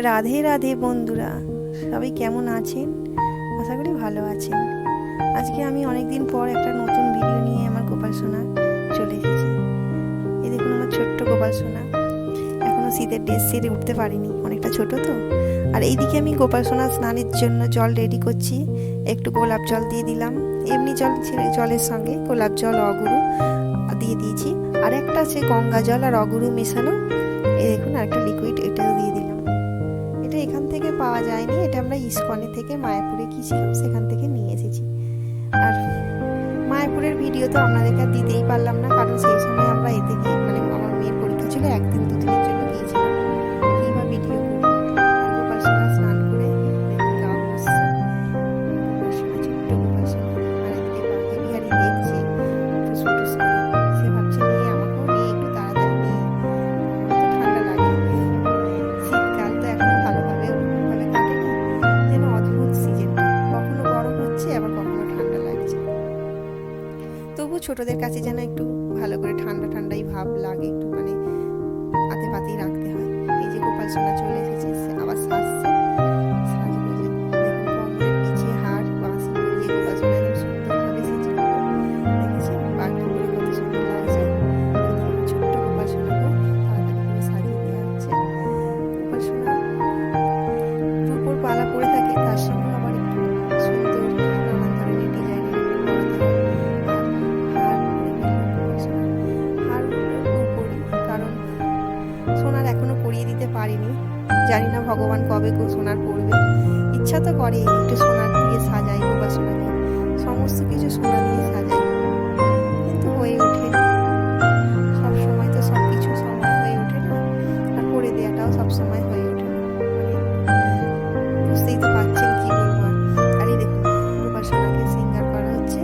রাধে রাধে বন্ধুরা, সবাই কেমন আছেন? আশা করি ভালো আছেন। আজকে আমি অনেকদিন পর একটা নতুন ভিডিও নিয়ে আমার গোপাল সোনা চলে এসেছি। এই দেখুন আমার ছোট্ট গোপাল সোনা, এখনো শীতের ড্রেস সেরে উঠতে পারিনি, অনেকটা ছোট তো। আর এইদিকে আমি গোপাল সোনা স্নানের জন্য জল রেডি করছি। একটু গোলাপ জল দিয়ে দিলাম, এমনি জল জলের সঙ্গে গোলাপ জল অগুরু দিয়ে দিয়েছি, আর একটা আছে গঙ্গা জল আর অগুরু মেশানো। এই দেখুন আর একটা লিকুইড, এটাও দিয়ে দিলাম। এটা এখান থেকে পাওয়া যায়নি, এটা আমরা ইস্কনে থেকে মায়াপুরে গিয়েছিলাম, সেখান থেকে নিয়ে এসেছি। আর মায়াপুরের ভিডিও তো আপনাদেরকে দিতেই পারলাম না, কারণ সেই সময় আমরা এতে গিয়ে মানে আমার মেয়ের পরীক্ষা ছিল, একদিন দুদিনের জন্য গিয়েছিলাম। কিংবা ভিডিও গোপাল সোনা স্নান করে গা বসছে, গোপাল সোনা ছোট্ট গোপাল সোনা। আর এদিকে পাখি বিহারি দেখছে ফুসফুস করে, সে ভাবছে নিয়ে আমাকেও নিয়ে একটু তাড়াতাড়ি নিয়ে, তো ঠান্ডা লাগে। শীতকাল তো এখনো ভালোভাবে কাটেনি, যেন অদ্ভুত সিজনটা, কখনো গরম হচ্ছে আবার কখনো ঠান্ডা লাগছে। তবু ছোটদের কাছে যেন একটু ভালো করে ঠান্ডা ঠান্ডাই ভাব লাগে, একটু মানে হাতে পাতেই রাখতে হয়। এই যে গোপাল সোনা চলে এসেছে, সে আবার সাজছে, সাজগোজে দেখুন কমরের নিচে হার বাঁশি দিয়ে গোপাল সোনা একদম সুন্দরভাবে সেজে দেখেছেন, বাঘটা করে কত সুন্দর লাগছে। ছোট্ট গোপাল সোনাকে তাড়াতাড়ি করে সাজিয়ে দেওয়া হচ্ছে। গোপাল সোনা রূপোর পালা পরে থাকে, তার সঙ্গে আবার একটু সুন্দর নানান ধরনের ডিজাইনের কারণ সোনার এখনো পরিয়ে দিতে পারিনি, জানি না ভগবান কবে সোনার পরবে। ইচ্ছা তো করে একটু সোনার দিয়ে সাজাই গোপাল সোনাকে, সমস্ত কিছু সোনা দিয়ে সাজাই, কিন্তু হয়ে ওঠে না। সব সময় তো সব কিছু সময় হয়ে ওঠে না, আর করে দেওয়াটাও সব সময় হয়ে ওঠে না, বুঝতেই তো পারছেন কি বলবো। আর এই দেখুন গোপাল সোনাকে সিঙ্গার করা হচ্ছে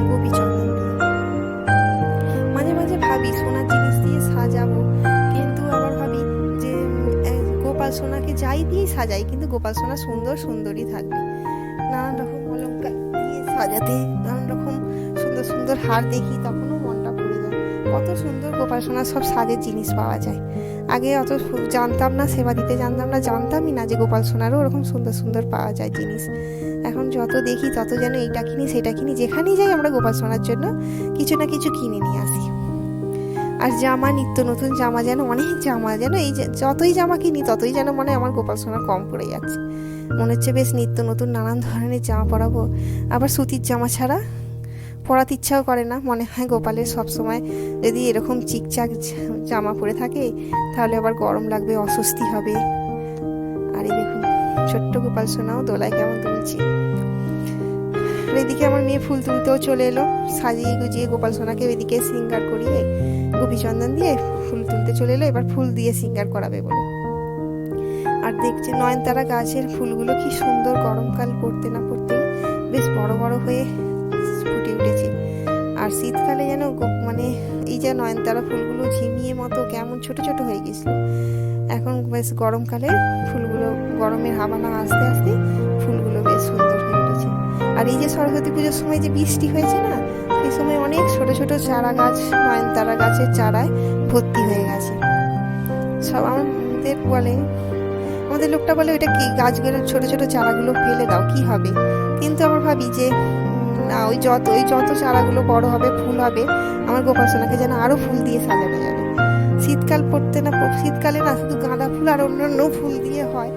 গোপী চন্দন দিয়ে। মাঝে মাঝে ভাবি সোনার জিনিস দিয়ে সাজাবো, কিন্তু আবার ভাবি যে গোপাল সোনাকে যাই দিয়ে সাজাই, কিন্তু গোপাল সোনা সুন্দর সুন্দরই থাকবে। নানান রকম অলংকার দিয়ে সাজাতে, নানান রকম সুন্দর সুন্দর হার দেখি, তখনও মনটা পড়ে যায়। কত সুন্দর গোপাল সোনার সব সাজের জিনিস পাওয়া যায়। আগে অত জানতাম না, সেবা দিতে জানতাম না, জানতামই না যে গোপাল সোনারও ওরকম সুন্দর সুন্দর পাওয়া যায় জিনিস। এখন যত দেখি তত যেন এইটা কিনি সেটা কিনি, যেখানেই যাই আমরা গোপাল সোনার জন্য কিছু না কিছু কিনে নিয়ে আসি। আর জামা, নিত্য নতুন জামা, যেন অনেক জামা, যেন এই যতই জামা কিনি ততই যেন মনে হয় আমার গোপাল সোনা কম পড়ে যাচ্ছে। মনে হচ্ছে বেশ নিত্য নতুন নানান ধরনের জামা পরাবো। আবার সুতির জামা ছাড়া পরাতে ইচ্ছাও করে না, মনে হয় গোপালের সবসময় যদি এরকম চিকচাক জামা পরে থাকে তাহলে আবার গরম লাগবে, অস্বস্তি হবে। আর এই দেখুন ছোট্ট গোপাল সোনাও দোলায় কেমন দুলছে। আর এদিকে আমার মেয়ে ফুল তুলতেও চলে এলো, সাজিয়ে গুজিয়ে গোপাল সোনাকে ওইদিকে সিঙ্গার করিয়ে গোপী চন্দন দিয়ে ফুল তুলতে চলে এলো, এবার ফুল দিয়ে সিঙ্গার করাবে বলে। আর দেখছে নয়নতারা গাছের ফুলগুলো কি সুন্দর, গরমকাল পড়তে না পড়তেই বেশ বড় বড় হয়ে ফুটে উঠেছে। আর শীতকালে যেন মানে এই যে নয়নতারা ফুলগুলো ঝিমিয়ে মতো কেমন ছোট ছোট হয়ে গেছিল, এখন বেশ গরমকালে ফুলগুলো, গরমের হাওয়া না আসতে আসতে ফুলগুলো বেশ সুন্দর হয়ে উঠেছে। আর এই যে সরস্বতী পুজোর সময় যে বৃষ্টি হয়েছে না, সেই সময় অনেক ছোট ছোট চারা গাছ নয়নতারা গাছের চারায় ভর্তি হয়ে গেছে। সব আমাদের বলে, আমাদের লোকটা বলে ওইটা কি, গাছগুলো ছোট ছোট চারাগুলো ফেলে দাও, কি হবে। কিন্তু আমার ভাবি যে না, ওই যত চারাগুলো বড় হবে, ফুল হবে, আমার গোপাল সোনাকে যেন আরো ফুল দিয়ে সাজানো যাবে। শীতকাল পড়তে না, শীতকালে না শুধু গাঁদা ফুল আর অন্যান্য ফুল দিয়ে হয়,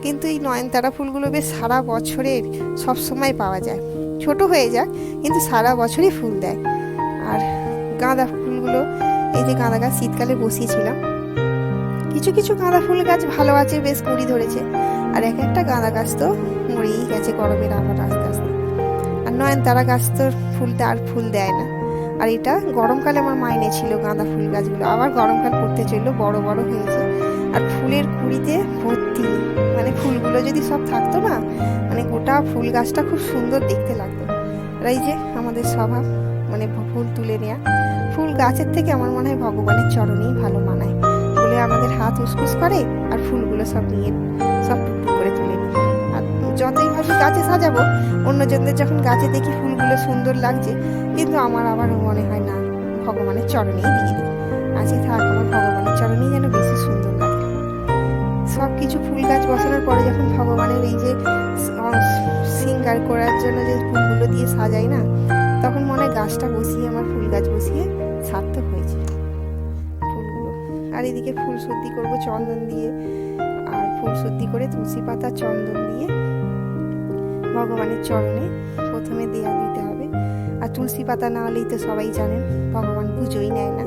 কিন্তু এই নয়নতারা ফুলগুলো বেশ সারা বছরের সব সময় পাওয়া যায়, ছোট হয়ে যায় কিন্তু সারা বছরই ফুল দেয়। আর গাঁদা ফুলগুলো, এই যে গাঁদা গাছ শীতকালে বসিয়েছিলাম, কিছু কিছু গাঁদা ফুল গাছ ভালো আছে, বেশ কুড়ি ধরেছে, আর এক একটা গাঁদা গাছ তো মরেই গেছে গরমের আবার আস্তে আস্তে। আর নয়নতারা গাছ তো ফুলটা আর ফুল দেয় না। আর এটা গরমকালে আমার মা এনেছিল গাঁদা ফুল গাছগুলো, আবার গরমকাল পড়তে চললো, বড় বড় হয়েছে আর ফুলের কুড়িতে ভর্তি। মানে ফুলগুলো যদি সব থাকতো না, মানে গোটা ফুল গাছটা খুব সুন্দর দেখতে লাগতো। আর এই যে আমাদের স্বভাব মানে ফুল তুলে নেওয়া, ফুল গাছের থেকে আমার মনে হয় ভগবানের চরণেই ভালো মানায় বলে আমাদের হাত উসকুস করে, আর ফুলগুলো সব নিয়ে সব টুকটুক করে তুলে নিই। আর যতই ভাবি গাছে সাজাবো, অন্যজনদের যখন গাছে দেখি ফুলগুলো সুন্দর লাগছে, কিন্তু আমার আবার মনে হয় না, ভগবানের চরণেই দিয়ে দিই, আছে থাক, আমার ভগবানের চরণেই যেন বেশি সুন্দর লাগে। সব কিছু ফুল গাছ বসানোর পরে যখন ভগবানের এই যে শৃঙ্গার করার জন্য যে ফুলগুলো দিয়ে সাজাই না, তখন মনে হয় গাছটা বসিয়ে, আমার ফুল গাছ বসিয়ে সার্থক হয়েছে ফুলগুলো। আর এদিকে ফুল শুদ্ধি করবো চন্দন দিয়ে, আর ফুল শুদ্ধি করে তুলসী পাতা চন্দন দিয়ে ভগবানের চরণে প্রথমে দেয়া দিতে হবে। আর তুলসী পাতা না হলেই তো সবাই জানেন ভগবান পুজোই নেয় না।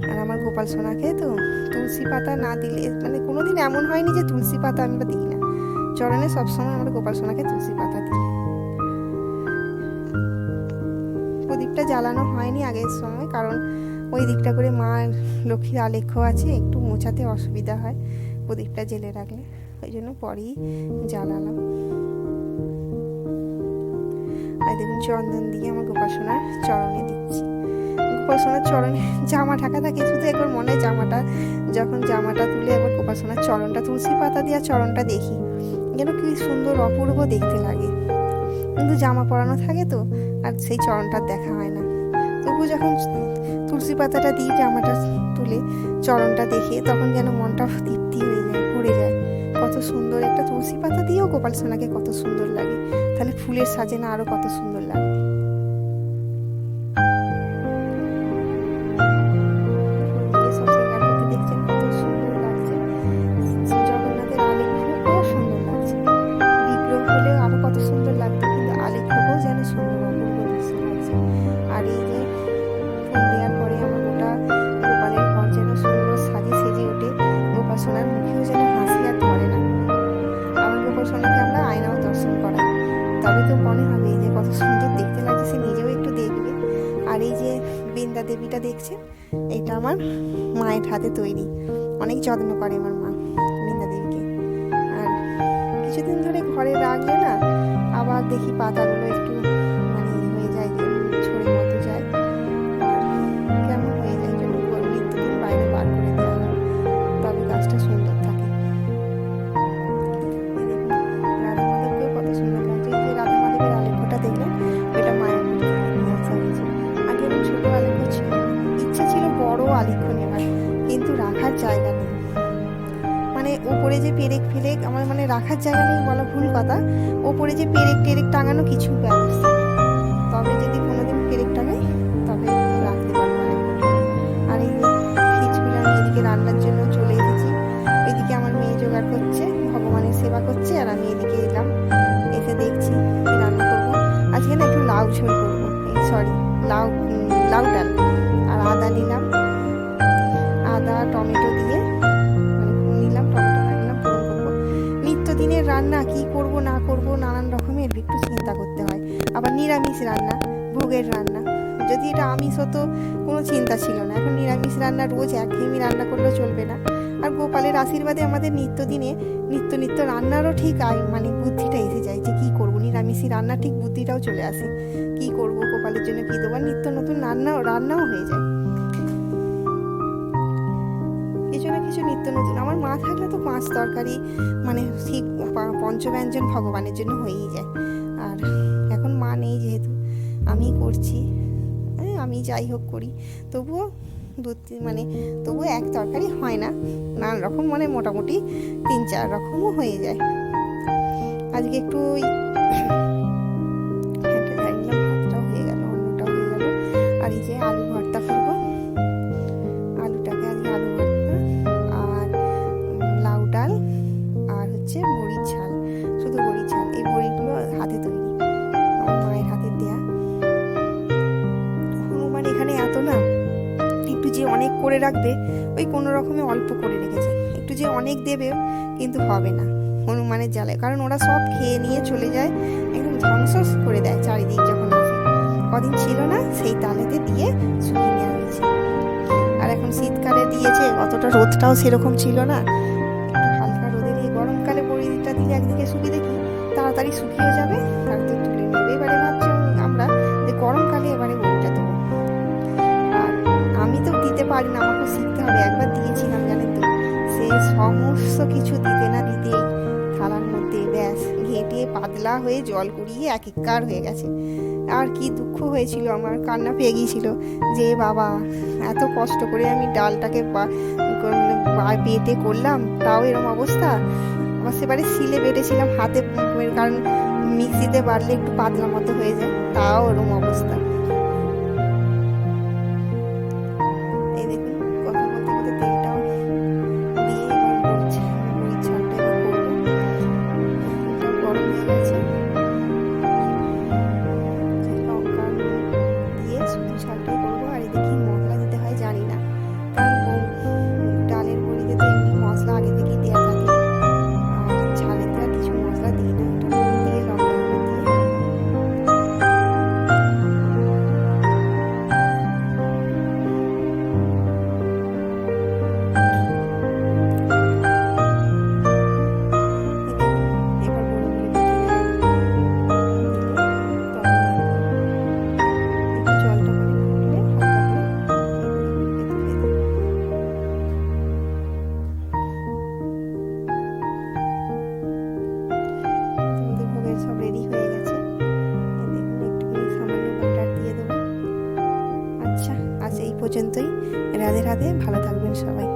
আর আমার গোপাল সোনাকে তো তুলসী পাতা না দিলে, মানে কোনোদিন এমন হয়নি যে তুলসী পাতা আমি দিই না, চরণে সবসময় আমার গোপাল সোনাকে তুলসী পাতা দিই। প্রদীপটা জ্বালানো হয়নি আগের সময়, কারণ ওই দিকটা করে মা লক্ষ্মীর আলেখ্য আছে, একটু মোছাতে অসুবিধা হয় প্রদীপটা জেলে রাখলে, ওই জন্য পরেই জ্বালালাম। আর দেখুন চন্দন দিয়ে আমার গোপাল সোনার চরণে দিচ্ছি। গোপাল সোনার চরণে জামা ঢাকা থাকে, শুধু একবার মনে হয় জামাটা, যখন জামাটা তুলে একবার গোপাল সোনার চরণটা তুলসী পাতা দিয়ে চরণটা দেখি, যেন কি সুন্দর অপূর্ব দেখতে লাগে। কিন্তু জামা পরানো থাকে তো আর সেই চরণটা দেখা হয় না। তবু যখন তুলসী পাতাটা দিই, জামাটা তুলে চরণটা দেখে, তখন যেন মনটা তৃপ্তি হয়ে যায়, ভরে যায়। কত সুন্দর একটা তুলসী পাতা দিয়েও গোপাল সোনাকে কত সুন্দর লাগে, তাহলে ফুলের সাজে না আরো কত সুন্দর লাগবে। দেখছেন কত সুন্দর লাগছে, জগন্নাথের আলেখ্যও সুন্দর লাগছে। বিগ্রহ হলেও আরো কত সুন্দর লাগবে, কিন্তু আলেখ্যও যেন সুন্দর অপূর্ব দৃশ্য লাগছে। আর এই যে ফুল দেওয়ার পরে আমার গোটা গোপালের ঘর যেন সুন্দর সাজে সেজে ওঠে, গোপাল সোনার মুখেও যেন হাসি আর ধরে না। আমার গোপাল সোনাকে আমরা আয়নাও দর্শন করাই, তবে তো মনে হবে যে কত সুন্দর দেখতে লাগছে, সে নিজেও একটু দেখবে। আর এই যে বৃন্দা দেবীটা দেখছেন, এটা আমার মায়ের হাতে তৈরি, অনেক যত্ন করে আমার মা বৃন্দা দেবীকে। আর কিছুদিন ধরে ঘরে রাখলে না, আবার দেখি পাতাগুলো একটু মানে হয়ে যায়, ছড়ে মতো যায়, আর কেমন হয়ে যায়, জন্য নিত্যদিন বাইরে বার করে দেওয়া হয়, তবে গাছটা সুন্দর থাকে। রাধা মাধবকেও কত সুন্দর লাগছে। যে রাধা মাধবের আলেখ্যটা দেখলেন, ওইটা মায়ের আগে আমি ছোট আলেখ্য ছিল, ইচ্ছা ছিল বড় আলেখ্য নেবার, কিন্তু রাখার জায়গা নেই। মানে ওপরে যে পেরেক ফেরেক, আমার মানে রাখার জায়গা নেই বলা ভুল কথা, ওপরে যে পেরেক টেরেক টাঙানো কিছু ব্যবস্থা, তবে যদি কোনোদিন পেরেক টাঙাই তবে রাখতে পারবো। আর এই ফ্রিজগুলো আমি এদিকে রান্নার জন্য চলে এসেছি, এদিকে আমার মেয়ে জোগাড় করছে, ভগবানের সেবা করছে, আর আমি এদিকে এলাম, এসে দেখছি কি রান্না করবো। আজকে না একটু লাউ ঝোল করবো, লাউ ডাল। আর আদা নিলাম, আদা টমেটো দিয়ে নিলাম, টমেটো নিলাম, পূরণ করবো। নিত্যদিনের রান্না কি করব না করব নানান রকমের একটু চিন্তা করতে হয়। আবার নিরামিষ রান্না, ভোগের রান্না, যদি এটা আমিষ হতো কোনো চিন্তা ছিল না, এখন নিরামিষ রান্না রোজ একঘেয়েমি রান্না করলেও চলবে না। আর গোপালের আশীর্বাদে আমাদের নিত্য রান্নারও ঠিক মানে বুদ্ধিটা এসে যায়, যে কী করবো, নিরামিষই রান্না ঠিক বুদ্ধিটাও চলে আসে, কি করব গোপালের জন্য কী দেবো, নিত্য নতুন রান্নাও হয়ে যায়, কিছু না কিছু নিত্য নতুন। আমার মা থাকলে তো 5 তরকারি মানে ঠিক পঞ্চব্যঞ্জন ভগবানের জন্য হয়েই যায়। আর এখন মা নেই যেহেতু আমি করছি, আমি যাই হোক করি, তবুও তবুও 1 তরকারি হয় না, নানান রকম মানে মোটামুটি 3-4 রকমও হয়ে যায়। আজকে একটু ভাতটাও হয়ে গেল, অন্নটাও হয়ে গেল। আর এই যে আলু ভর্তা করবো, আলুটাকে আজকে আলু ভর্তা, আর লাউ ডাল, আর হচ্ছে বড়ির ঝাল, শুধু বড়ির ঝাল। এই বড়িগুলো হাতে তৈরি, আমার মায়ের হাতে দেয়া। হনুমান এখানে এত না, একটু যে অনেক করে রাখবে ওই কোনো রকমে অল্প করে রেখেছে, একটু যে অনেক দেবে কিন্তু হবে না হনুমানের জ্বালায়, কারণ ওরা সব খেয়ে নিয়ে চলে যায়, একদম ধ্বংস করে দেয় চারিদিক। যখন আসে কদিন ছিল না, সেই তালেতে দিয়ে শুকিয়ে নেওয়া হয়েছে। আর এখন শীতকালে দিয়েছে, অতটা রোদটাও সেরকম ছিল না, একটু হালকা রোদে দিয়ে গরমকালে বড়িটা দিলে একদিকে শুকিয়ে দেখি তাড়াতাড়ি শুকিয়ে যাবে, তাড়াতাড়ি তুলে নেবে। এবারে ভাবছি আমরা যে গরমকালে এবারে বড়িটা দেবো, আর আমি তো দিতে পারি না, আমাকে শিখতে হবে। একবার দিয়েছিলাম জানেন তো, সে সমস্ত কিছু দিতে না দিতেই থালার মধ্যে ব্যাস ঘেঁটে পাতলা হয়ে জল গড়িয়ে একাকার হয়ে গেছে। আর কি দুঃখ হয়েছিল, আমার কান্না পেয়ে গিয়েছিল যে বাবা এত কষ্ট করে আমি ডালটাকে বেটে করলাম তাও এরকম অবস্থা। আবার সেবারে শিলে বেটেছিলাম হাতে, কারণ মিক্সিতে বাটলে একটু পাতলা মতো হয়ে যায়, তাও এরকম অবস্থা। এই দেখুন কথা বলতে বলতে তেলটাও দিয়ে এবার করছি, মুড়ির ঝালটা এবার করবো। তেলটাও গরম হয়ে গেছে, লঙ্কা দিয়ে শুধু ঝালটাই করবো। আর এতে কি মশলা দিতে হয় জানি না, কারণ ডালের বড়িতে তো এমনি মশলা আগে থেকেই দেওয়া থাকে, আর ঝালেতে আর কিছু মশলা দিই না। এটা নুন দিয়ে লঙ্কা গুঁড়ো দিয়ে এবার বড়িগুলোকে তুলে একটু জলটা মানে ফুটলে হালকা করে বড়িগুলোকে তুলে দেবো। তোমাদের ভোগের সব রেডি হয়ে গেছে। এই দেখুন একটুখানি সামান্য বাটার দিয়ে দেবো। আচ্ছা, আজ এই পর্যন্তই। রাধে রাধে, ভালো থাকবেন সবাই।